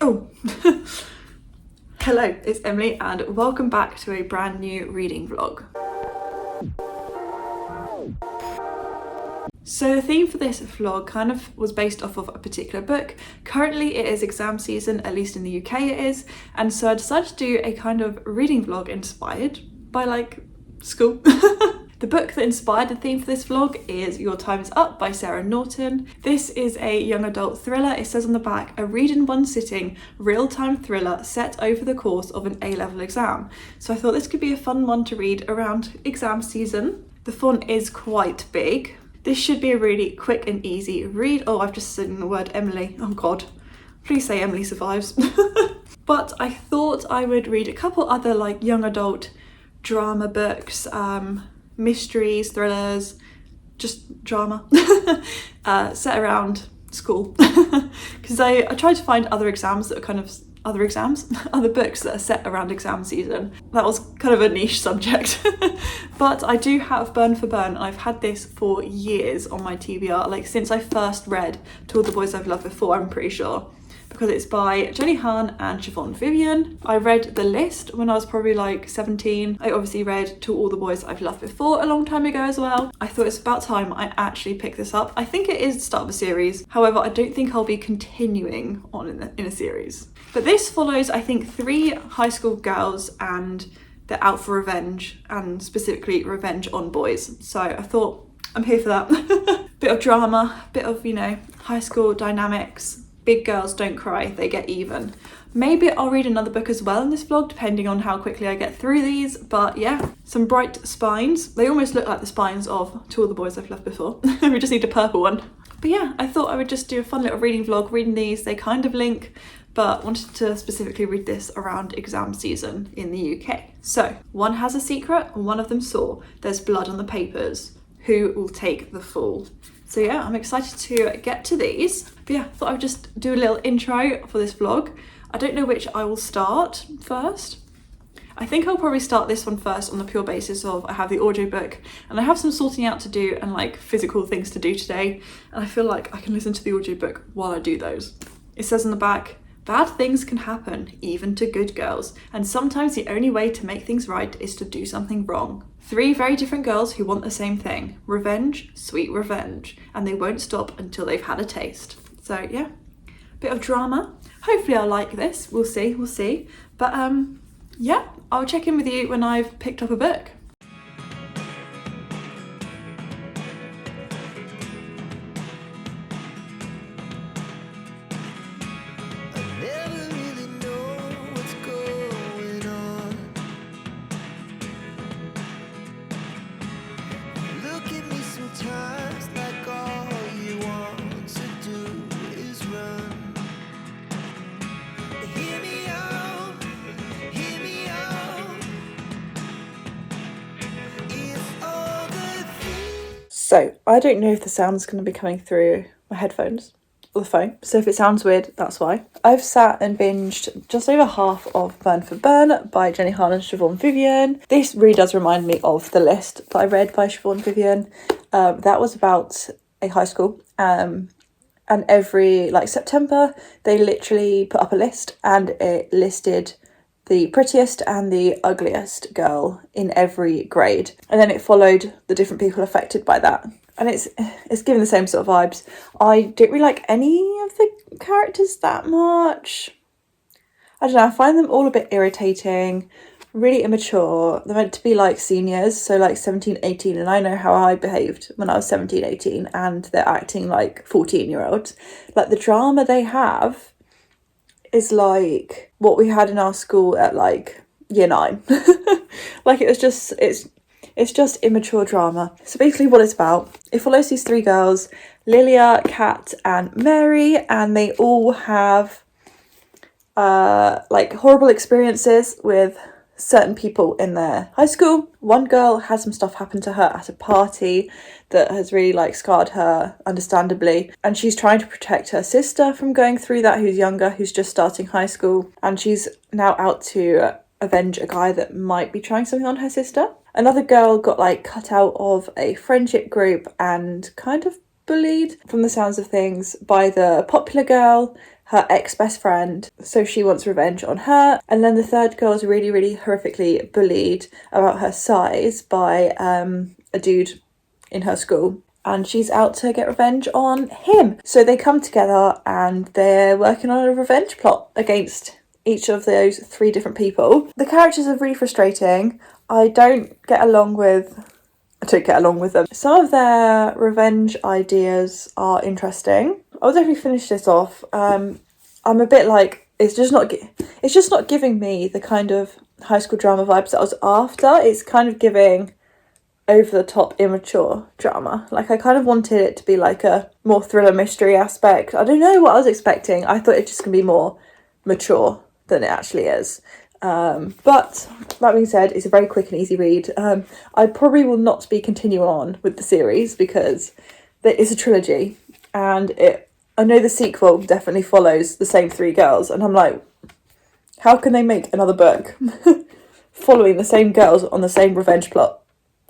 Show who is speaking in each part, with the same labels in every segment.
Speaker 1: Oh, hello, it's Emily and welcome back to a brand new reading vlog. So the theme for this vlog kind of was based off of a particular book. Currently it is exam season, at least in the UK it is, and so I decided to do a kind of reading vlog inspired by like school. The book that inspired the theme for this vlog is Your Time Is Up by Sarah Norton. This is a young adult thriller. It says on the back, a read in one sitting, real-time thriller set over the course of an A-level exam. So I thought this could be a fun one to read around exam season. The font is quite big. This should be a really quick and easy read. Oh, I've just said the word Emily. Oh God, please say Emily survives. But I thought I would read a couple other like young adult drama books, mysteries, thrillers, just drama set around school. Because I tried to find other exams that are kind of other books that are set around exam season. That was kind of a niche subject. But I do have Burn for Burn, and I've had this for years on my TBR, like since I first read To All the Boys I've Loved Before, I'm pretty sure. Because it's by Jenny Han and Siobhan Vivian. I read The List when I was probably like 17. I obviously read To All the Boys I've Loved Before a long time ago as well. I thought it's about time I actually picked this up. I think it is the start of a series. However, I don't think I'll be continuing on in a series. But this follows, I think, 3 high school girls and they're out for revenge, and specifically revenge on boys. So I thought I'm here for that. Bit of drama, bit of, you know, high school dynamics. Big girls don't cry, they get even. Maybe I'll read another book as well in this vlog, depending on how quickly I get through these. But yeah, some bright spines. They almost look like the spines of To All the Boys I've Loved Before. We just need a purple one. But yeah, I thought I would just do a fun little reading vlog, reading these. They kind of link, but wanted to specifically read this around exam season in the UK. So, one has a secret, and one of them saw. There's blood on the papers. Who will take the fall? So yeah, I'm excited to get to these. But yeah, thought I would just do a little intro for this vlog. I don't know which I will start first. I think I'll probably start this one first on the pure basis of I have the audiobook and I have some sorting out to do and like physical things to do today. And I feel like I can listen to the audiobook while I do those. It says on the back, bad things can happen, even to good girls, and sometimes the only way to make things right is to do something wrong. 3 very different girls who want the same thing. Revenge, sweet revenge, and they won't stop until they've had a taste. So yeah, bit of drama. Hopefully I'll like this, we'll see. But yeah, I'll check in with you when I've picked up a book. So I don't know if the sound's going to be coming through my headphones or the phone. So if it sounds weird, that's why. I've sat and binged just over half of Burn for Burn by Jenny Han and Siobhan Vivian. This really does remind me of The List that I read by Siobhan Vivian. That was about a high school. And every like September, they literally put up a list and it listed the prettiest and the ugliest girl in every grade, and then it followed the different people affected by that, and it's given the same sort of vibes. I don't really like any of the characters that much. I don't know, I find them all a bit irritating, really immature. They're meant to be like seniors, so like 17, 18, and I know how I behaved when I was 17, 18, and they're acting like 14-year-olds. Like the drama they have is like what we had in our school at like year 9. Like it's just immature drama. So basically what it's about, it follows these 3 girls, Lilia, Kat and Mary, and they all have like horrible experiences with certain people in their high school. One girl had some stuff happen to her at a party that has really like scarred her, understandably, and she's trying to protect her sister from going through that, who's younger, who's just starting high school, and she's now out to avenge a guy that might be trying something on her sister. Another girl got like cut out of a friendship group and kind of bullied, from the sounds of things, by the popular girl. her ex-best friend, so she wants revenge on her. And then the third girl is really, really horrifically bullied about her size by a dude in her school, and she's out to get revenge on him. So they come together and they're working on a revenge plot against each of those 3 different people. The characters are really frustrating. I don't get along with them. Some of their revenge ideas are interesting. I'll definitely finish this off. I'm a bit like, it's just not giving me the kind of high school drama vibes that I was after. It's kind of giving over the top immature drama. Like, I kind of wanted it to be like a more thriller mystery aspect. I don't know what I was expecting. I thought it's just gonna be more mature than it actually is. But that being said, it's a very quick and easy read. I probably will not be continuing on with the series because it's a trilogy, and I know the sequel definitely follows the same 3 girls, and I'm like, how can they make another book following the same girls on the same revenge plot?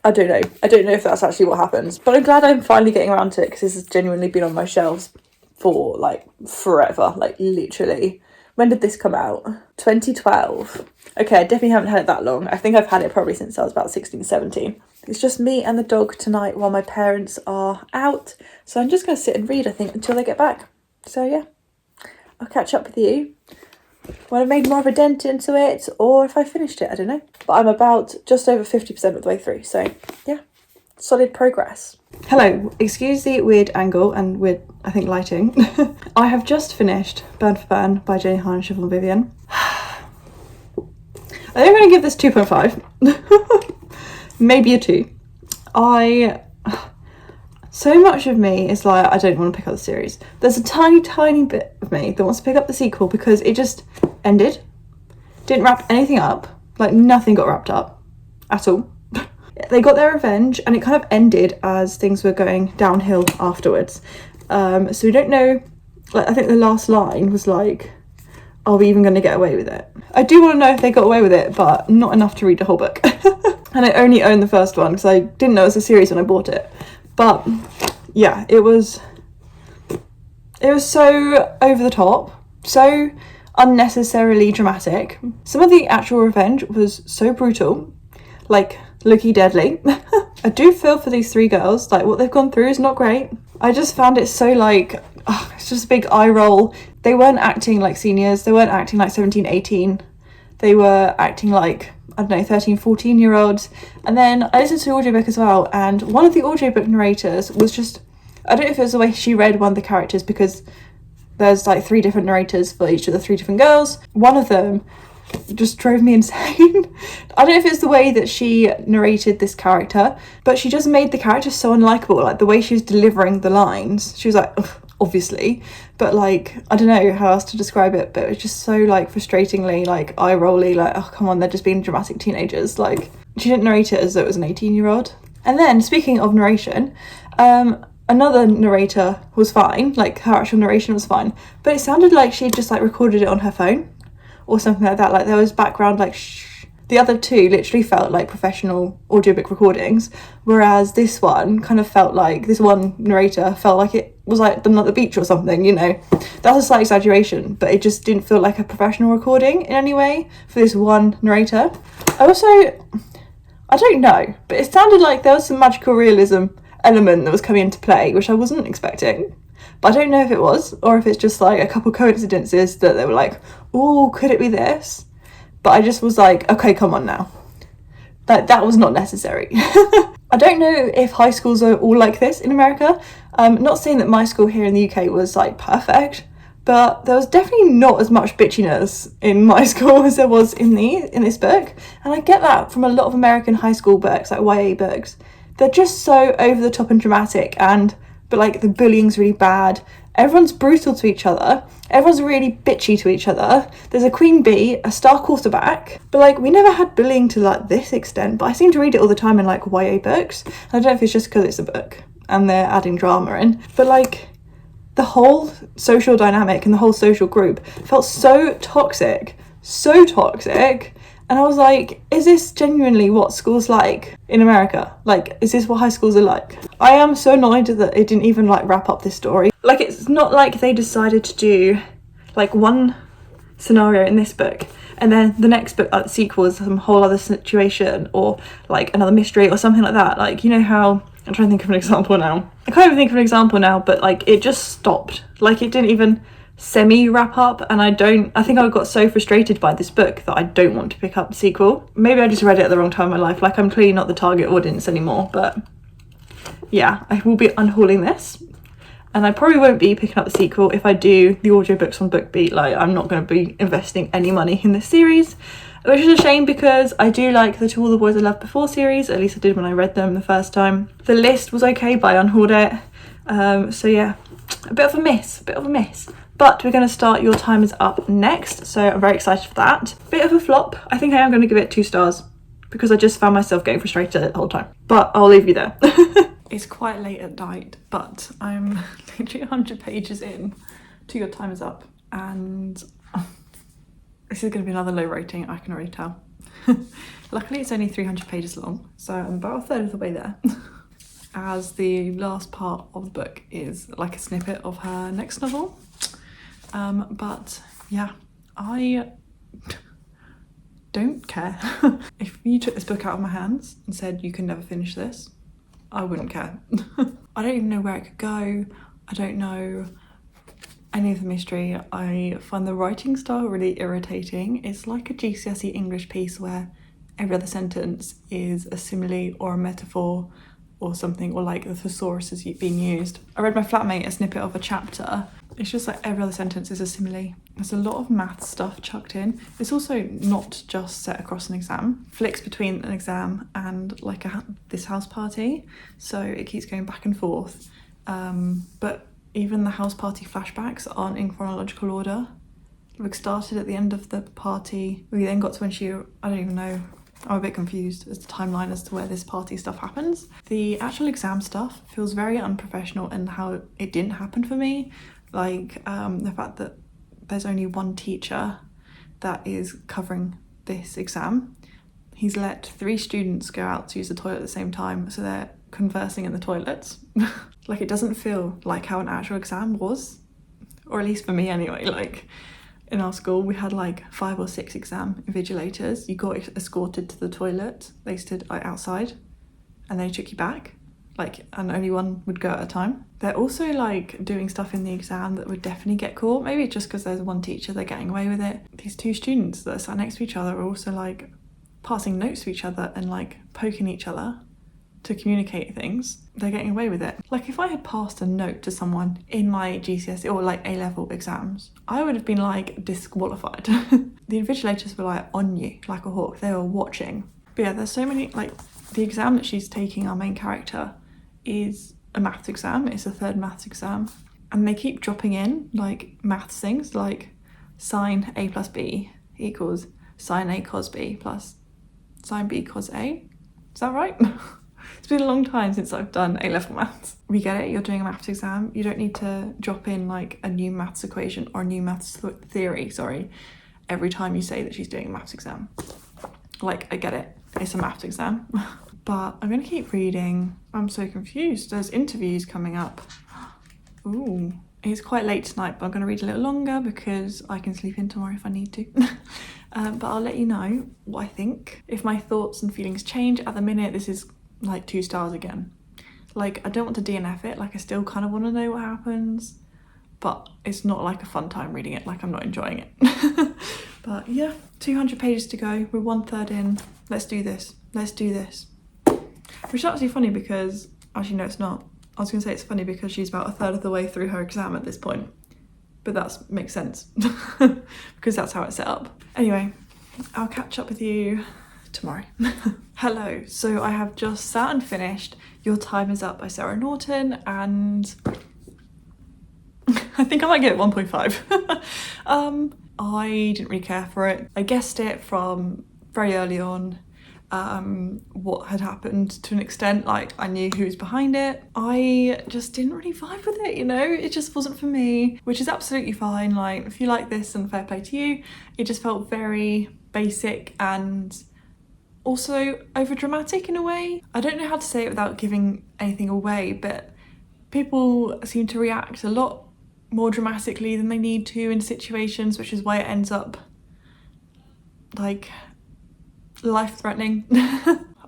Speaker 1: I don't know if that's actually what happens, but I'm glad I'm finally getting around to it because this has genuinely been on my shelves for like forever, like literally. When did this come out? 2012. Okay, I definitely haven't had it that long. I think I've had it probably since I was about 16, 17. It's just me and the dog tonight while my parents are out. So I'm just going to sit and read, I think, until they get back. So yeah, I'll catch up with you when I've made more of a dent into it, or if I finished it, I don't know. But I'm about just over 50% of the way through. So yeah, solid progress. Hello, excuse the weird angle and weird, I think, lighting. I have just finished Burn for Burn by Jane Harnish and Vivian. I think I'm going to give this 2.5. Maybe a 2. So much of me is like, I don't want to pick up the series. There's a tiny bit of me that wants to pick up the sequel because it just ended. Didn't wrap anything up. Like, nothing got wrapped up at all. They got their revenge and it kind of ended as things were going downhill afterwards. So we don't know, like, I think the last line was like, are we even going to get away with it? I do want to know if they got away with it, but not enough to read the whole book. And I only own the first one because I didn't know it was a series when I bought it. But yeah, it was so over the top, so unnecessarily dramatic. Some of the actual revenge was so brutal, like low-key deadly. I do feel for these 3 girls, like what they've gone through is not great. I just found it so like, it's just a big eye roll. They weren't acting like seniors, they weren't acting like 17, 18. They were acting like, I don't know, 13, 14-year-olds. And then I listened to the audiobook as well, and one of the audiobook narrators was just, I don't know if it was the way she read one of the characters, because there's like 3 different narrators for each of the 3 different girls. One of them just drove me insane. I don't know if it's the way that she narrated this character, but she just made the character so unlikable. Like the way she was delivering the lines, she was like, ugh, obviously, but like, I don't know how else to describe it, but it was just so like frustratingly like eye-rolly, like, oh come on, they're just being dramatic teenagers. Like, she didn't narrate it as though it was an 18-year-old. And then speaking of narration, another narrator was fine, like her actual narration was fine, but it sounded like she just like recorded it on her phone or something like that. Like there was background like shh. The other 2 literally felt like professional audiobook recordings, whereas this one kind of felt like, this one narrator felt like it was like them at the beach or something, you know. That was a slight exaggeration, but it just didn't feel like a professional recording in any way for this one narrator. I don't know, but it sounded like there was some magical realism element that was coming into play, which I wasn't expecting. But I don't know if it was, or if it's just like a couple coincidences that they were like, oh, could it be this? But I just was like, okay, come on now. That was not necessary. I don't know if high schools are all like this in America. Not saying that my school here in the UK was like perfect, but there was definitely not as much bitchiness in my school as there was in this book. And I get that from a lot of American high school books, like YA books. They're just so over the top and dramatic, but like the bullying's really bad. Everyone's brutal to each other. Everyone's really bitchy to each other. There's a queen bee, a star quarterback. But like, we never had bullying to like this extent. But I seem to read it all the time in like YA books. I don't know if it's just because it's a book and they're adding drama in. But like, the whole social dynamic and the whole social group felt so toxic. So toxic. And I was like, is this genuinely what school's like in America? Like, is this what high schools are like? I am so annoyed that it didn't even like wrap up this story. Like, it's not like they decided to do like one scenario in this book, and then the next book, like the sequel, is some whole other situation, or like another mystery or something like that. Like, you know how, I'm trying to think of an example now. I can't even think of an example now, but like it just stopped. Like it didn't even semi wrap up, and I think I got so frustrated by this book that I don't want to pick up the sequel. Maybe I just read it at the wrong time in my life. Like, I'm clearly not the target audience anymore, but yeah, I will be unhauling this. And I probably won't be picking up the sequel if I do the audiobooks on BookBeat. Like, I'm not going to be investing any money in this series, which is a shame because I do like the To All the Boys I Loved Before series. At least I did when I read them the first time. The List was okay, but I unhauled it. So yeah, a bit of a miss. But we're going to start Your Time Is Up next, so I'm very excited for that. Bit of a flop. I think I am going to give it 2 stars because I just found myself getting frustrated the whole time. But I'll leave you there. It's quite late at night, but I'm literally 100 pages in to Your Time Is Up, and this is going to be another low rating, I can already tell. Luckily it's only 300 pages long, so I'm about a third of the way there. As the last part of the book is like a snippet of her next novel. But yeah, I don't care. If you took this book out of my hands and said you can never finish this, I wouldn't care. I don't even know where it could go. I don't know any of the mystery. I find the writing style really irritating. It's like a GCSE English piece where every other sentence is a simile or a metaphor or something, or like the thesaurus is being used. I read my flatmate a snippet of a chapter. It's just like every other sentence is a simile. There's a lot of math stuff chucked in. It's also not just set across an exam. Flicks between an exam and like this house party. So it keeps going back and forth. But even the house party flashbacks aren't in chronological order. We started at the end of the party. We then got to when I don't even know. I'm a bit confused as the timeline as to where this party stuff happens. The actual exam stuff feels very unprofessional in how it didn't happen for me. Like the fact that there's only one teacher that is covering this exam. He's let 3 students go out to use the toilet at the same time, so they're conversing in the toilets. Like, it doesn't feel like how an actual exam was, or at least for me anyway. Like, in our school we had like 5 or 6 exam invigilators. You got escorted to the toilet, they stood like outside and they took you back, like, and only one would go at a time. They're also like doing stuff in the exam that would definitely get caught. Maybe it's just because there's one teacher, they're getting away with it. These 2 students that are sat next to each other are also like passing notes to each other and like poking each other to communicate things. They're getting away with it. Like, if I had passed a note to someone in my GCSE or like A-level exams, I would have been like disqualified. The invigilators were like on you like a hawk. They were watching. But yeah, there's so many, like, the exam that she's taking, our main character, is a maths exam. It's a 3rd maths exam, and they keep dropping in like maths things like sine A plus B equals sine A cos B plus sine B cos A. Is that right? It's been a long time since I've done A-level maths. We get it, you're doing a maths exam. You don't need to drop in like a new maths equation or a new maths theory, every time you say that she's doing a maths exam. Like, I get it, it's a maths exam. But I'm gonna keep reading. I'm so confused. There's interviews coming up. Ooh, it's quite late tonight, but I'm gonna read a little longer because I can sleep in tomorrow if I need to. But I'll let you know what I think. If my thoughts and feelings change, at the minute this is like 2 stars again. Like, I don't want to DNF it, like I still kind of want to know what happens, but it's not like a fun time reading it, like I'm not enjoying it. But yeah, 200 pages to go, we're 1/3 in. Let's do this. Which is actually funny because, actually no it's not. I was gonna say it's funny because she's about 1/3 of the way through her exam at this point. But that makes sense because that's how it's set up. Anyway, I'll catch up with you tomorrow. Hello, so I have just sat and finished Your Time Is Up by Sarah Norton, and I think I might give it 1.5. I didn't really care for it. I guessed it from very early on, what had happened to an extent. Like, I knew who was behind it. I just didn't really vibe with it, you know? It just wasn't for me, which is absolutely fine. Like, if you like this, then fair play to you. It just felt very basic and also over dramatic in a way. I don't know how to say it without giving anything away, but people seem to react a lot more dramatically than they need to in situations, which is why it ends up like life-threatening.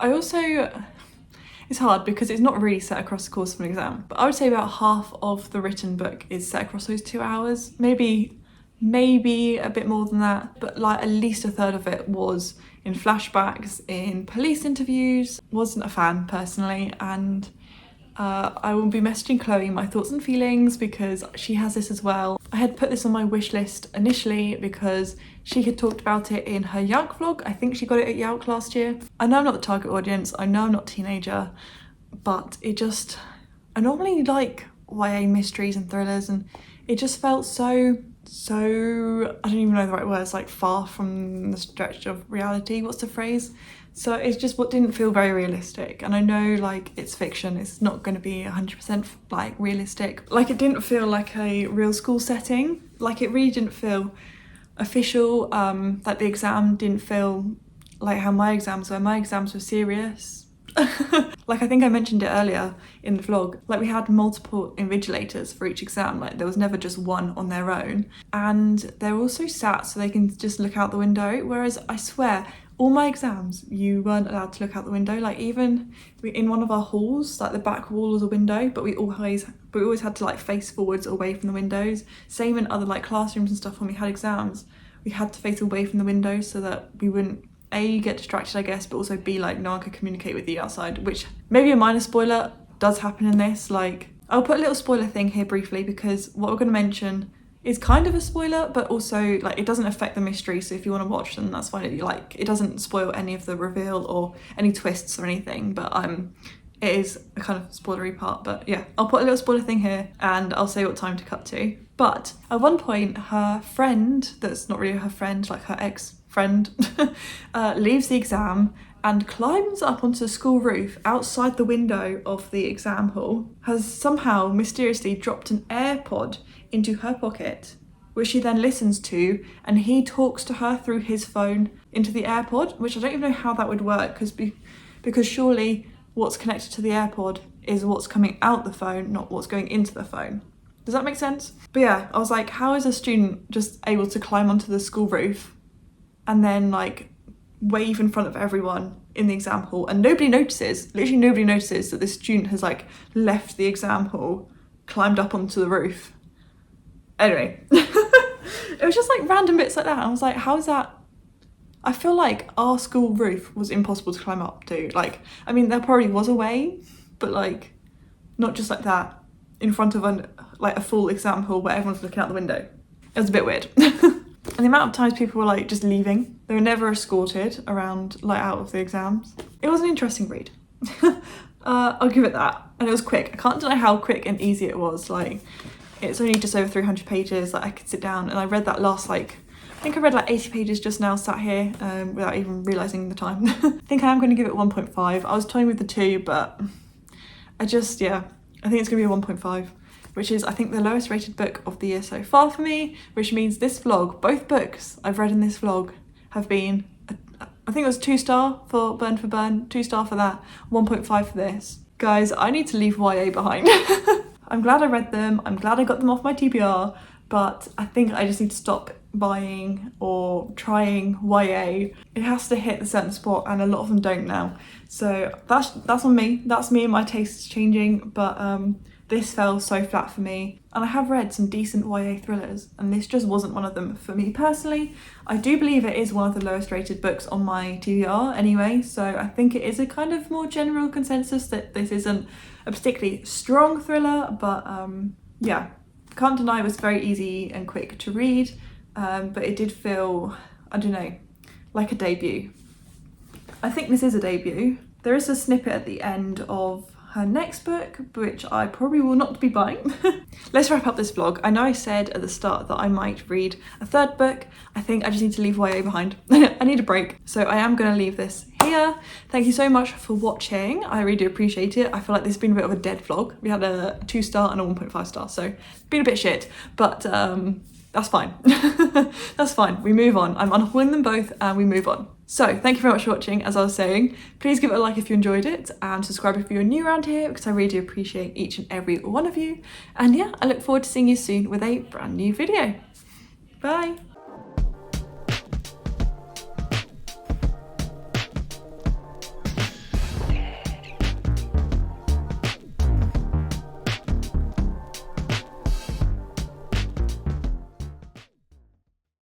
Speaker 1: I also, it's hard because it's not really set across the course of an exam, but I would say about half of the written book is set across those 2 hours, maybe a bit more than that, but like at least a third of it was in flashbacks, in police interviews. Wasn't a fan personally, and I will be messaging Chloe my thoughts and feelings because she has this as well. I had put this on my wish list initially because she had talked about it in her Yauk vlog. I think she got it at Yauk last year. I know I'm not the target audience, I know I'm not a teenager, but I normally like YA mysteries and thrillers, and it just felt so, I don't even know the right words, like far from the stretch of reality, what's the phrase? So it's just what didn't feel very realistic. And I know like it's fiction, it's not going to be 100% like realistic. Like it didn't feel like a real school setting. Like it really didn't feel official. Like the exam didn't feel like how my exams were. My exams were serious. Like I think I mentioned it earlier in the vlog, like we had multiple invigilators for each exam, like there was never just one on their own, and they're also sat so they can just look out the window, whereas I swear all my exams you weren't allowed to look out the window. Like even in one of our halls, like the back wall was a window, but we always had to like face forwards away from the windows. Same in other like classrooms and stuff. When we had exams we had to face away from the windows so that we wouldn't A, get distracted I guess, but also B, like no one could communicate with you outside, which maybe a minor spoiler does happen in this. Like I'll put a little spoiler thing here briefly because what we're going to mention is kind of a spoiler, but also like it doesn't affect the mystery, so if you want to watch them that's fine. It doesn't spoil any of the reveal or any twists or anything, but it is a kind of spoilery part. But yeah, I'll put a little spoiler thing here and I'll say what time to cut to. But at one point her friend, that's not really her friend, like her ex-friend, leaves the exam and climbs up onto the school roof outside the window of the exam hall, has somehow mysteriously dropped an AirPod into her pocket, which she then listens to, and he talks to her through his phone into the AirPod, which I don't even know how that would work, because surely what's connected to the AirPod is what's coming out the phone, not what's going into the phone. Does that make sense? But yeah, I was like, how is a student just able to climb onto the school roof and then like wave in front of everyone in the exam hall and nobody notices, literally nobody notices that this student has like left the exam hall, climbed up onto the roof. Anyway, it was just like random bits like that. I was like, how is that? I feel like our school roof was impossible to climb up to. Like, I mean, there probably was a way, but like not just like that in front of a full exam hall where everyone's looking out the window. It was a bit weird. And the amount of times people were like just leaving, they were never escorted around, like out of the exams. It was an interesting read. I'll give it that. And it was quick. I can't deny how quick and easy it was. Like it's only just over 300 pages that I could sit down, and I read that last I think I read like 80 pages just now sat here without even realising the time. I think I am going to give it 1.5. I was toying with the 2, but I think it's going to be a 1.5. Which is, I think, the lowest rated book of the year so far for me, which means this vlog, both books I've read in this vlog have been, I think it was 2-star for Burn for Burn, 2-star for that, 1.5 for this. Guys, I need to leave YA behind. I'm glad I read them, I'm glad I got them off my TBR, but I think I just need to stop buying or trying YA. It has to hit a certain spot and a lot of them don't now. So that's on me, that's me and my tastes changing, but this fell so flat for me. And I have read some decent YA thrillers and this just wasn't one of them for me personally. I do believe it is one of the lowest rated books on my TBR anyway, so I think it is a kind of more general consensus that this isn't a particularly strong thriller, but yeah, can't deny it was very easy and quick to read, but it did feel, I don't know, like a debut. I think this is a debut. There is a snippet at the end of her next book, which I probably will not be buying. Let's wrap up this vlog. I know I said at the start that I might read a third book. I think I just need to leave YA behind. I need a break. So I am going to leave this here. Thank you so much for watching. I really do appreciate it. I feel like this has been a bit of a dead vlog. We had a 2-star and a 1.5 star, so it's been a bit shit. But That's fine. That's fine. We move on. I'm unhauling them both and we move on. So thank you very much for watching. As I was saying, please give it a like if you enjoyed it and subscribe if you're new around here, because I really do appreciate each and every one of you. And yeah, I look forward to seeing you soon with a brand new video. Bye.